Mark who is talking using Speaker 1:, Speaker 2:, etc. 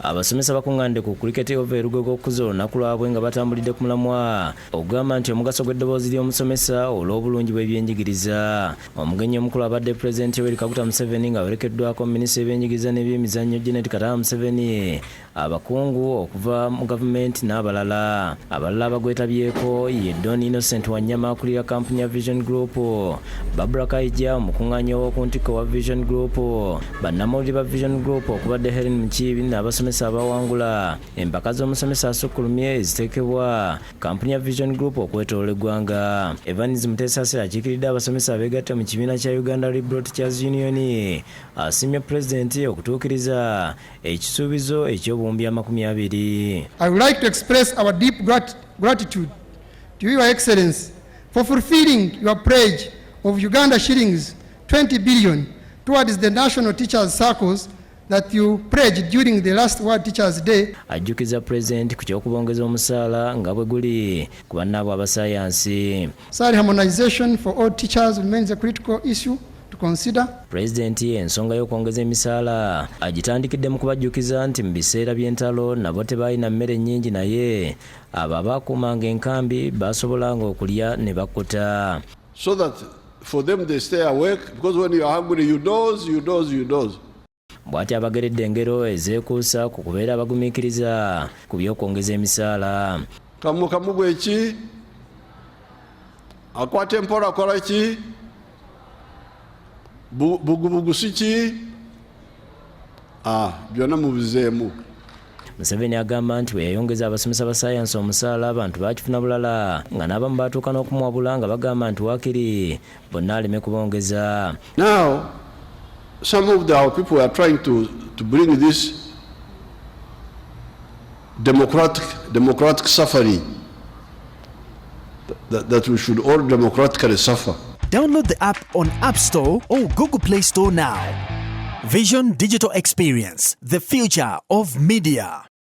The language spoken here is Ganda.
Speaker 1: abasomesa bakungande ku cricket over Lugogo okuza olunaku lwabwe nga batambulidde ku mulamwa okugamba nti omugaso gw'eddoboozi ly'omusomesa olw'obulungi bw'ebyenjigiriza. Omugenyi omukulu abadde Pulezidenti Yoweri Kaguta Museveni nga awerekeddwako minisita w'ebyenjigiriza n'ebyemizannyo Janet Kataba Museveni, abakungu okuva mu gavumenti n'abalala. Abalala abagwetabyeko ye Don Innocent Wanyama akulira kampuni ya Vision Group, Barbara Kaija omukungaanya w'oku ntikko wa Vision Group, bannamawulire ba Vision Group okubadde Helen Mukiibi n'abasomesa abawangula empaka z'omusomesa asukkulumye eziteekebwa kampuni ya Vision Group okwetooloola eggwanga. Evans Mutesa akiikiridde abasomesa abeegatta mu kibiina kya Uganda Liberal Teachers Union asiimye Pulezidenti okutuukiriza ekisuubizo eky'obuwumbi 20.
Speaker 2: I would like to express our deep gratitude to Your Excellency for fulfilling your pledge of Uganda shillings 20 billion towards the national teachers SACCOs that you pledged during the last World Teachers Day.
Speaker 1: Ajjukiza President ku ky'okubongeza omusaala nga bwe guli ku bannaabwe abasayansi.
Speaker 2: Salary harmonization for all teachers remains a critical issue to consider.
Speaker 1: President ensonga y'okwongeza emisaala agitandikidde mu kubajjukiza nti mu biseera by'entalo nabo tebalina mmere nnyingi naye abo abaakuumanga enkambi baasobolanga okulya ne bakkuta.
Speaker 3: So that for them they stay awake, because when you are hungry you doze.
Speaker 1: Bw'ati abageredde engero ezeekuusa ku kubeera abagumiikiriza ku by'okwongeza emisaala.
Speaker 3: Kamukamugu eki akwata empola akola ki bugubugu si ki byonna mubizeemu.
Speaker 1: Museveni agamba nti bwe yayongeza abasomesa ba sayansi omusaala abantu baakifuna bulala nga n'abamu baatuuka n'okumwabula nga bagamba nti waakiri bonna aleme kubongeza.
Speaker 3: Now some of our people are trying to bring this democratic suffering that we should all democratically suffer.
Speaker 4: Download the app on App Store or Google Play Store now. Vision Digital Experience, the future of media.